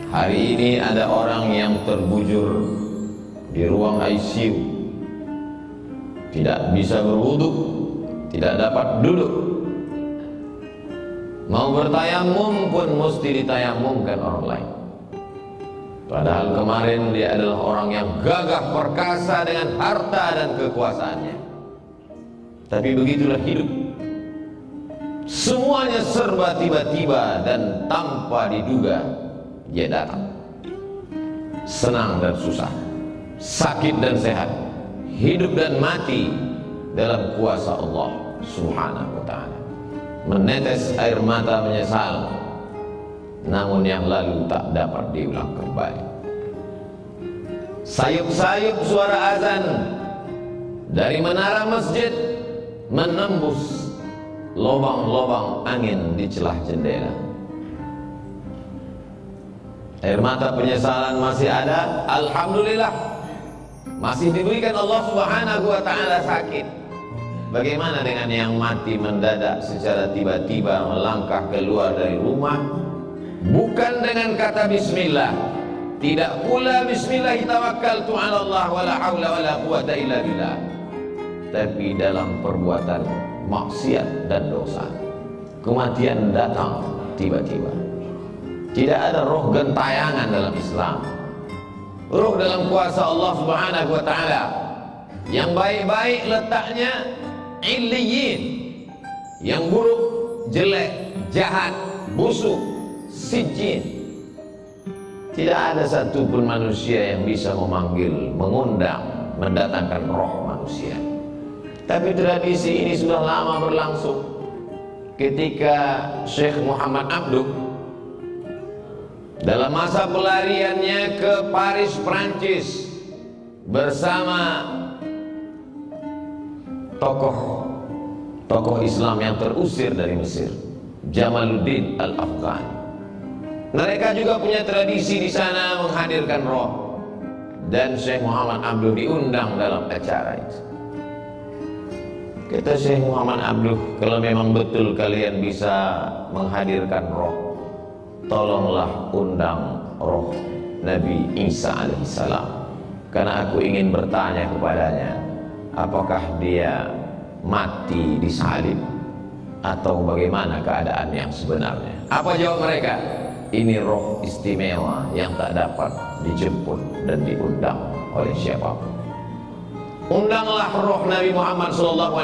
Hari ini ada orang yang terbujur di ruang ICU, tidak bisa berwudu, tidak dapat duduk. Mau bertayamum pun mesti ditayamumkan orang lain. Padahal kemarin dia adalah orang yang gagah perkasa dengan harta dan kekuasaannya. Tapi begitulah hidup. Semuanya serba tiba-tiba dan tanpa diduga dia datang. Senang dan susah, sakit dan sehat, hidup dan mati dalam kuasa Allah Subhanahu wa ta'ala. Menetes air mata menyesal, namun yang lalu tak dapat diulang kembali. Sayup-sayup suara azan dari menara masjid menembus lubang-lubang angin di celah jendela. Air mata penyesalan masih ada, alhamdulillah. Masih diberikan Allah Subhanahu wa ta'ala sakit. Bagaimana dengan yang mati mendadak secara tiba-tiba melangkah keluar dari rumah, bukan dengan kata bismillah, tidak pula bismillah tawakkaltu 'ala Allah wala haula wala quwata illa billah, tapi dalam perbuatan maksiat dan dosa. Kematian datang tiba-tiba. Tidak ada roh gentayangan dalam Islam. Roh dalam kuasa Allah Subhanahu wa ta'ala. Yang baik-baik letaknya illiyin, yang buruk, jelek, jahat, busuk, sijjin. Tidak ada satupun manusia yang bisa memanggil, mengundang, mendatangkan roh manusia. Tapi tradisi ini sudah lama berlangsung. Ketika Syekh Muhammad Abduh dalam masa pelariannya ke Paris, Prancis, bersama tokoh Islam yang terusir dari Mesir, Jamaluddin Al-Afghani. Mereka juga punya tradisi di sana menghadirkan roh, dan Syekh Muhammad Abduh diundang dalam acara itu. Kata Syekh Muhammad Abduh, kalau memang betul kalian bisa menghadirkan roh, tolonglah undang roh Nabi Isa alaihissalam, karena aku ingin bertanya kepadanya, apakah dia mati disalib atau bagaimana keadaan yang sebenarnya. Apa jawab mereka? Ini roh istimewa yang tak dapat dijemput dan diundang oleh siapapun. Undanglah roh Nabi Muhammad SAW,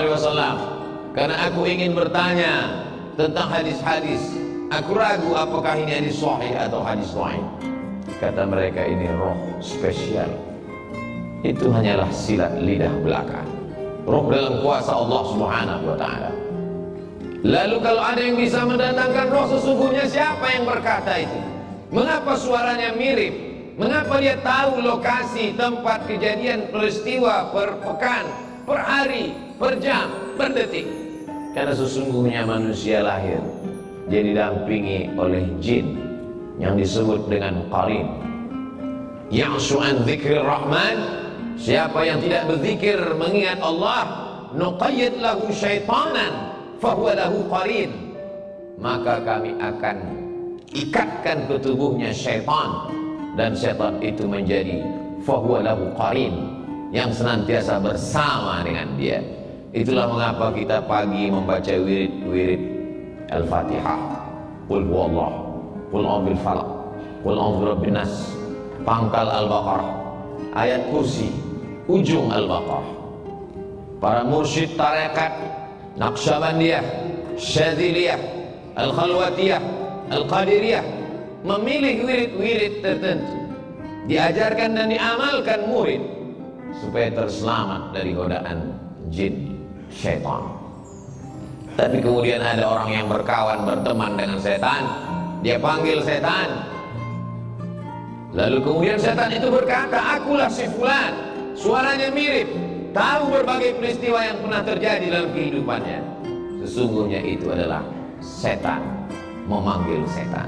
karena aku ingin bertanya tentang hadis-hadis. Aku ragu apakah ini hadis sahih atau hadis dhaif. Kata mereka, ini roh spesial. Itu hanyalah silat lidah belaka. Roh dalam kuasa Allah Subhanahu wa ta'ala. Lalu kalau ada yang bisa mendatangkan roh sesungguhnya, siapa yang berkata itu? Mengapa suaranya mirip? Mengapa dia tahu lokasi tempat kejadian peristiwa per pekan, per hari, per jam, per detik? Karena sesungguhnya manusia lahir dia didampingi oleh jin yang disebut dengan qarin. Ya'shu an dzikrir rahman, siapa yang tidak berzikir mengingat Allah, nuqayyid lahu syaitanan fahuwa lahu qarin, maka kami akan ikatkan ke tubuhnya syaitan, dan syaitan itu menjadi fahuwa lahu qarin, yang senantiasa bersama dengan dia. Itulah mengapa kita pagi membaca wirid Al-Fatihah, Qul huwallah, Qul a'udzu bil falaq, Qul a'udzu birabbin nas, pangkal Al-Baqarah, ayat kursi, ujung Al-Baqarah. Para mursyid tarekat Naqsyabandiyah, Syadziliyah, Al-Khalwatiyah, Al-Qadiriyah memilih wirid-wirid tertentu, diajarkan dan diamalkan murid supaya terselamat dari godaan jin, syaitan. Tapi kemudian ada orang yang berkawan, berteman dengan setan, dia panggil setan, lalu kemudian setan itu berkata, akulah si fulan, suaranya mirip, tahu berbagai peristiwa yang pernah terjadi dalam kehidupannya. Sesungguhnya itu adalah setan memanggil setan.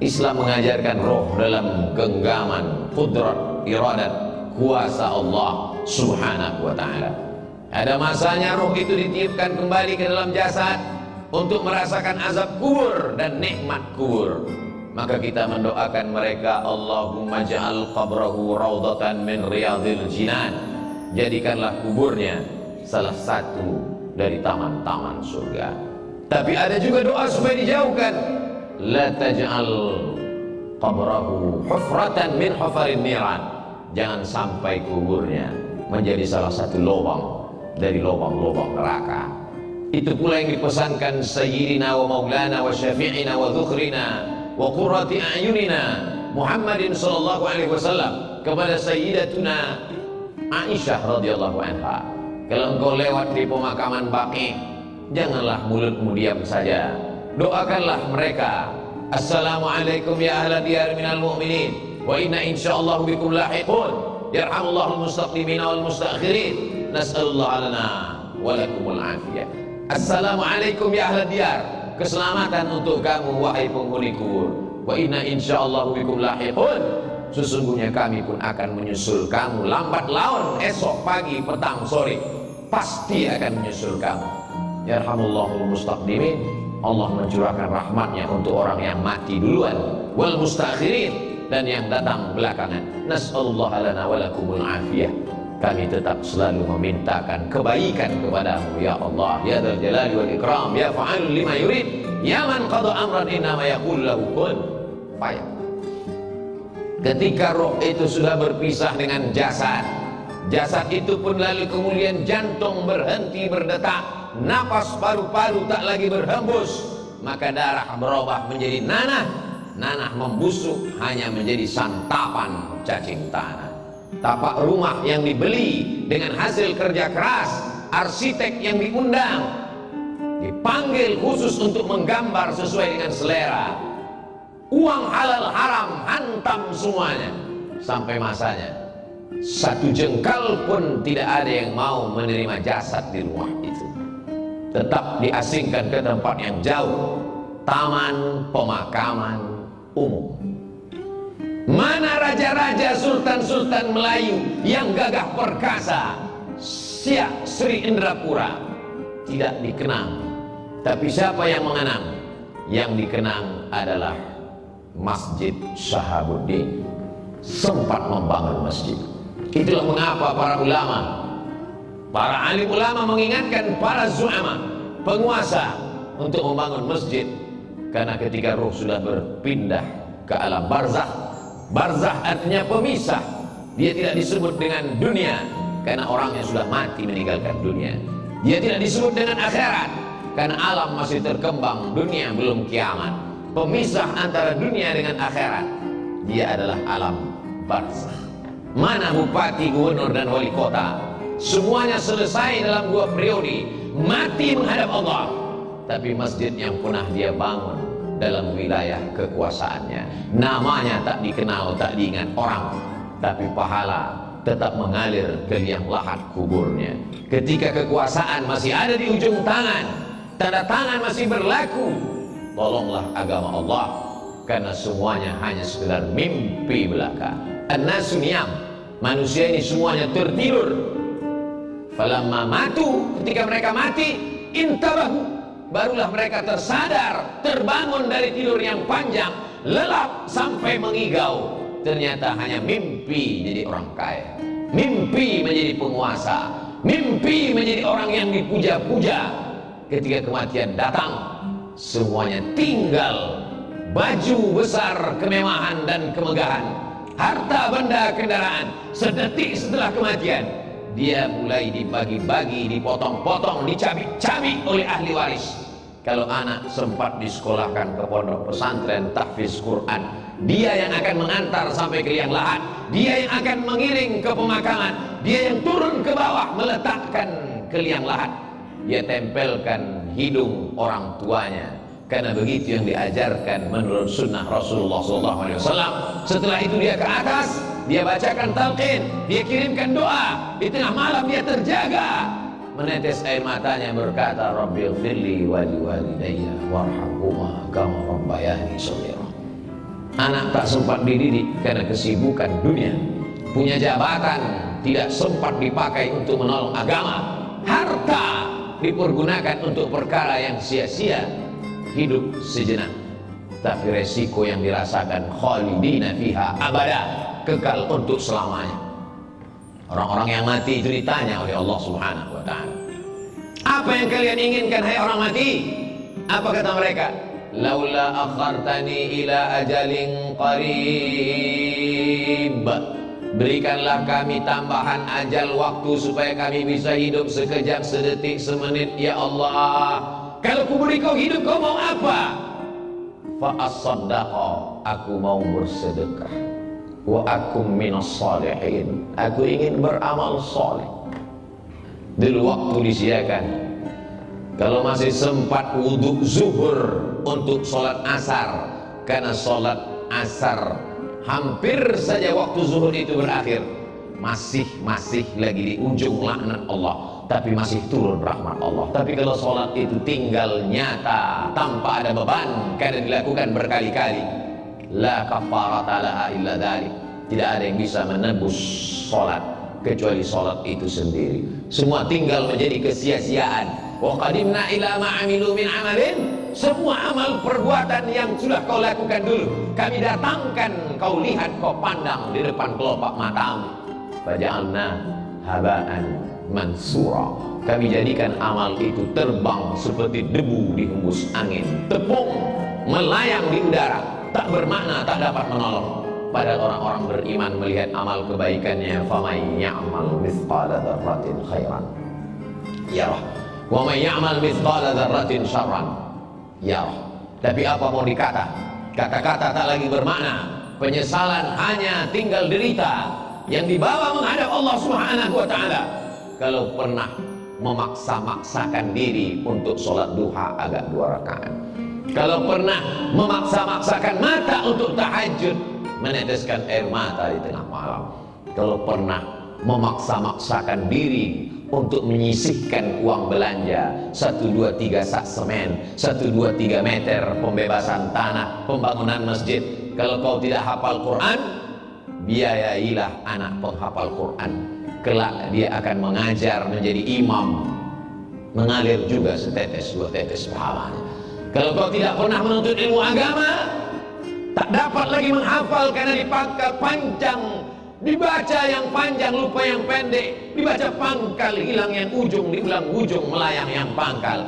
Islam mengajarkan roh dalam genggaman qudrat, iradat, kuasa Allah Subhanahu wa ta'ala. Ada masanya roh itu ditiupkan kembali ke dalam jasad untuk merasakan azab kubur dan nikmat kubur. maka kita mendoakan mereka, Allahumma ja'al qabrahu raudhatan min riyadhil jinan, jadikanlah kuburnya salah satu dari taman-taman surga. Tapi ada juga doa supaya dijauhkan, la taj'al qabrahu hufratan min hufarin niran, jangan sampai kuburnya menjadi salah satu lubang dari lubang-lubang neraka. Itu pula yang dipesankan Sayyidina wa Maulana wa Syafi'ina wa Dhukhrina wa Qurrati A'yunina Muhammadin sallallahu alaihi wasallam kepada Sayyidatuna Aisyah radhiyallahu anha, kalau engkau lewat di pemakaman Baqi, janganlah mulutmu diam saja, doakanlah mereka, assalamualaikum ya ahla diyar minal mu'minin wa inna insyaallah bikum lahiqun, yarhamullahu al-mustaqdimina wal mustakhirin, nas'alullah lana wa lakumul afiyah. Assalamualaikum ya ahla diyar, keselamatan untuk kamu wahai penghuni kubur, wa inna insyaallah bikum lahiqun, sesungguhnya kami pun akan menyusul kamu, lambat laun, esok pagi, petang, sore, pasti akan menyusul kamu. Yarhamullahul mustaqdimin, Allah mencurahkan rahmatnya untuk orang yang mati duluan, wal mustakhirin, dan yang datang belakangan. Nas'alullah lana wa lakumul afiyah. Kami tetap selalu memintakan kebaikan kepadamu ya Allah, ya dzal jalali wal ikram, ya fa'alul lima yurid, ya man qada amran innama yaqulu lahu kun fayakun. Ketika roh itu sudah berpisah dengan jasad, jasad itu pun lalu kemudian jantung berhenti berdetak, napas paru-paru tak lagi berhembus, maka darah berubah menjadi nanah, nanah membusuk hanya menjadi santapan cacing tanah. Tapak rumah yang dibeli dengan hasil kerja keras, arsitek yang diundang, dipanggil khusus untuk menggambar sesuai dengan selera, uang halal haram hantam semuanya, sampai masanya satu jengkal pun tidak ada yang mau menerima jasad di rumah itu, tetap diasingkan ke tempat yang jauh, taman pemakaman umum. Mana raja-raja, sultan-sultan Melayu yang gagah perkasa, Siak Sri Indrapura, tidak dikenang. Tapi siapa yang mengenang? Yang dikenang adalah Masjid Shahabuddin, sempat membangun masjid. Itulah mengapa para ulama, para alim ulama mengingatkan para zu'ama, penguasa, untuk membangun masjid. Karena ketika ruh sudah berpindah ke alam barzakh, barzakh artinya pemisah, dia tidak disebut dengan dunia karena orangnya sudah mati meninggalkan dunia. Dia tidak disebut dengan akhirat karena alam masih terkembang, dunia belum kiamat. Pemisah antara dunia dengan akhirat, dia adalah alam barzakh. Mana bupati, gubernur dan wali kota, semuanya selesai dalam 2 periode, mati menghadap Allah. Tapi masjid yang pernah dia bangun dalam wilayah kekuasaannya, namanya tak dikenal, tak diingat orang, tapi pahala tetap mengalir ke liang lahat kuburnya. Ketika kekuasaan masih ada di ujung tangan, tanda tangan masih berlaku, tolonglah agama Allah, karena semuanya hanya sekedar mimpi belaka. An-nasu niyam, manusia ini semuanya tertidur. Falamma matu, ketika mereka mati, intabahu, barulah mereka tersadar, terbangun dari tidur yang panjang, lelap sampai mengigau. Ternyata hanya mimpi jadi orang kaya, mimpi menjadi penguasa, mimpi menjadi orang yang dipuja-puja. Ketika kematian datang, semuanya tinggal baju besar, kemewahan dan kemegahan, harta benda kendaraan. Sedetik setelah kematian, dia mulai dibagi-bagi, dipotong-potong, dicabik-cabik oleh ahli waris. Kalau anak sempat disekolahkan ke pondok pesantren tahfiz Quran, dia yang akan mengantar sampai ke liang lahat, dia yang akan mengiring ke pemakaman, dia yang turun ke bawah meletakkan ke liang lahat. Dia tempelkan hidung orang tuanya, karena begitu yang diajarkan menurut sunnah Rasulullah SAW. Setelah itu dia ke atas, dia bacakan talqin, dia kirimkan doa. Di tengah malam dia terjaga, menetes air matanya berkata, Rabbil firli wali walidayya warhamhuma kama rabbayani shaghira. Anak tak sempat dididik karena kesibukan dunia, punya jabatan tidak sempat dipakai untuk menolong agama, harta dipergunakan untuk perkara yang sia-sia, hidup sejenak. tapi resiko yang dirasakan khalidina fiha abada, kekal untuk selamanya. Orang-orang yang mati itu ditanya oleh Allah Subhanahu wa ta'ala, apa yang kalian inginkan hai orang mati? Apa kata mereka? Laula akhartani ila ajalin qarib, berikanlah kami tambahan ajal waktu supaya kami bisa hidup sekejap, sedetik, semenit ya Allah. Kalau kuberi kau hidup, kau mau apa? Fa as-saddaqa, aku mau bersedekah. Wa akum minas salihin, aku ingin beramal soleh. Dulu waktu disediakan, kalau masih sempat wudhu zuhur untuk sholat asar, karena sholat asar hampir saja waktu zuhur itu berakhir, masih lagi di ujung laknat Allah, tapi masih turun rahmat Allah. Tapi kalau sholat itu tinggal nyata tanpa ada beban karena dilakukan berkali-kali, la kafarata laha illa dzalik, tidak ada yang bisa menebus sholat kecuali sholat itu sendiri. Semua tinggal menjadi kesia-siaan. Wa qadimna ila ma amilu min amalin, semua amal perbuatan yang sudah kau lakukan dulu kami datangkan, kau lihat, kau pandang di depan kelopak matamu. Faja'alna haba'an mansura, kami jadikan amal itu terbang seperti debu dihembus angin, tepung melayang di udara, tak bermakna, tak dapat menolong. Padahal orang-orang beriman melihat amal kebaikannya, faman ya'mal mithqala dzarratin khairan yarah wa man ya'mal mithqala dzarratin syarran yarah. Tapi apa mau dikata? Kata-kata tak lagi bermakna, penyesalan hanya tinggal derita yang dibawa menghadap Allah Subhanahu wa ta'ala. Kalau pernah memaksa-maksakan diri untuk sholat duha agak 2 rakaat, kalau pernah memaksa-maksakan mata untuk tahajud, meneteskan air mata di tengah malam, kalau pernah memaksa-maksakan diri untuk menyisihkan uang belanja 1, 2, 3 sak semen, 1, 2, 3 meter pembebasan tanah, pembangunan masjid. Kalau kau tidak hafal Quran, biayailah anak penghafal Quran, kelak dia akan mengajar menjadi imam, mengalir juga setetes 2 tetes pahalanya. Kalau kau tidak pernah menuntut ilmu agama, tak dapat lagi menghafal karena dipangkal panjang, dibaca yang panjang lupa yang pendek, dibaca pangkal hilang yang ujung, diulang ujung melayang yang pangkal.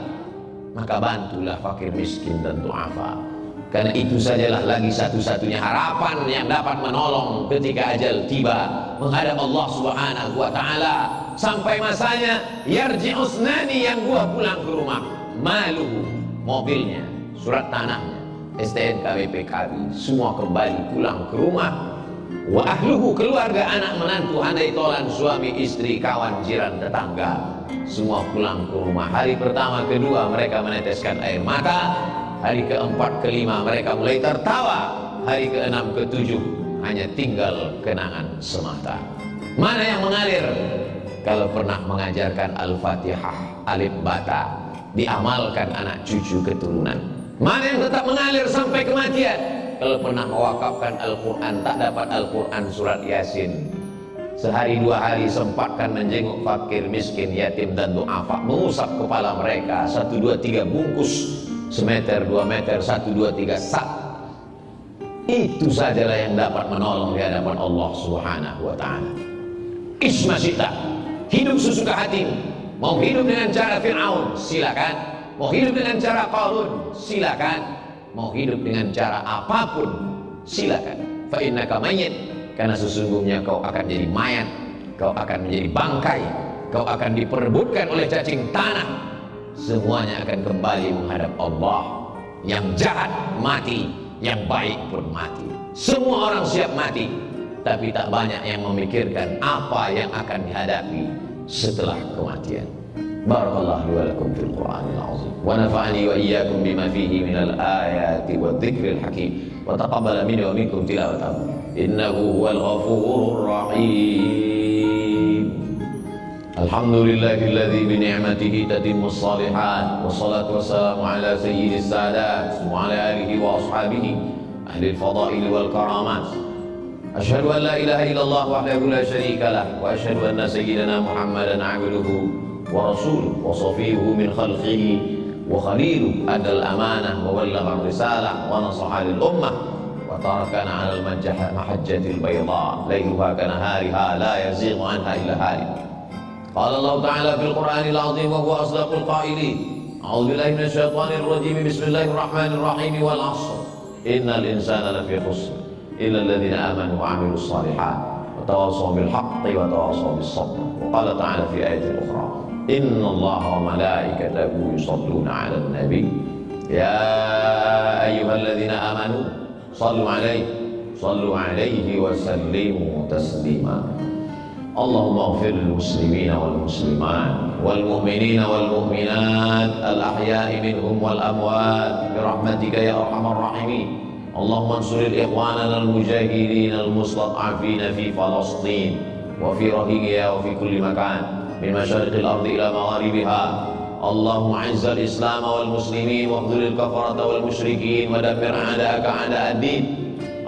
Maka bantulah fakir miskin dan du'afa, karena itu sajalah lagi satu-satunya harapan yang dapat menolong ketika ajal tiba menghadap Allah Subhanahu wa ta'ala. Sampai masanya yarji'usnani, yang gua pulang ke rumah, maluhu, mobilnya, surat tanahnya, STNK, BPKB, semua kembali pulang ke rumah. Wa ahluhu, keluarga, anak, menantu, handai tolan, suami, istri, kawan, jiran, tetangga, semua pulang ke rumah. Hari pertama, kedua mereka meneteskan air mata. Hari keempat, kelima mereka mulai tertawa. Hari keenam, ketujuh hanya tinggal kenangan semata. Mana yang mengalir? Kalau pernah mengajarkan Al-Fatihah, alif bata, diamalkan anak cucu keturunan. Mana yang tetap mengalir sampai kematian? Kalau pernah mewakafkan Al-Quran, tak dapat Al-Quran surat Yasin, sehari 2 hari sempatkan menjenguk fakir, miskin, yatim dan du'afa, mengusap kepala mereka, 1, 2, 3 bungkus, semeter, 2 meter, 1, 2, 3 sak. Itu sajalah yang dapat menolong di hadapan Allah Subhanahu wa ta'ala. Isma sita, hidup sesuka hatimu. Mau hidup dengan cara Fir'aun, silakan. Mau hidup dengan cara Qarun, silakan. Mau hidup dengan cara apapun, silakan. Fa innaka mayyit, karena sesungguhnya kau akan jadi mayat, kau akan menjadi bangkai, kau akan diperebutkan oleh cacing tanah. Semuanya akan kembali menghadap Allah. Yang jahat mati, yang baik pun mati. Semua orang siap mati, tapi tak banyak yang memikirkan apa yang akan dihadapi setelah kematian. Barakallahu li wa lakum fil Qur'anil azim, wa nafa'ani wa iyyakum bima fihi minal ayati wadh-dhikril hakim, wa taqabbala minni wa minkum tilawatahu innahu huwal ghafurur rahim. Alhamdulillahilladzi bi ni'matihi tatimmus shalihat, wassalatu wassalamu ala sayyidis sadat wa ala alihi wa ashabihi ahli al-fadail wal karamat. Asyhadu an la ilaha illallah wahdahu la syarika lah, wa asyhadu anna sayyidana Muhammadan 'abduhu wa rasuluhu wa safiyuhu min khalqihi وخليله أدى الأمانة وبلغ الرسالة ونصح للأمة وتركنا على المحجة البيضاء ليلها كنهارها لا يزيغ عنها إلا هالك. قال الله تعالى في القرآن العظيم وهو أصدق القائلين: أعوذ بالله من الشيطان الرجيم، بسم الله الرحمن الرحيم، والعصر إن الإنسان لفي خسر إلا الذين آمنوا وعملوا الصالحات وتواصوا بالحق وتواصوا بالصبر. وقال تعالى في آية أخرى: إن الله وملائكته يصلون على النبي يا أيها الذين آمنوا صلوا عليه وسلموا تسليما. اللهم اغفر للمسلمين والمسلمات والمؤمنين والمؤمنات الأحياء منهم والأموات برحمتك يا أرحم الراحمين. اللهم انصر إخواننا المجاهدين المستضعفين في فلسطين وفي رهينها وفي كل مكان من مشارق الأرض إلى مغاربها. اللهم أعز الإسلام والمسلمين واخذل الكفرة والمشركين ودمر أعداءك أعداء الدين.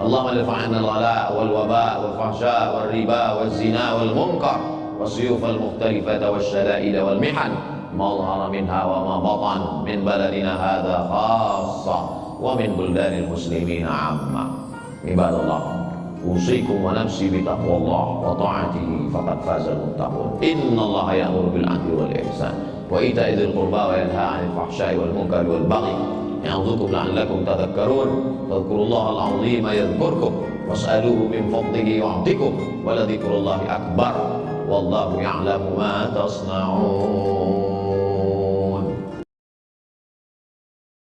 اللهم ارفع عنا الغلاء والوباء والفحشاء والربا والزنا والمنكر والسيوف المختلفة والشدائد والمحن ما ظهر منها وما بطن من بلدنا هذا خاصة ومن بلدان المسلمين عامة. عباد الله، أوصيكم ونفسي بتقوى الله وطاعته فقد فاز المتقون. إن الله يأمر بالعدل والإحسان وإيتاء ذي القربى وينهى عن الفحشاء والمنكر والبغي يعظكم لعلكم تذكرون. فاذكروا الله العظيم يذكركم واسألوه من فضله يعطكم ولذكر الله أكبر والله يعلم ما تصنعون.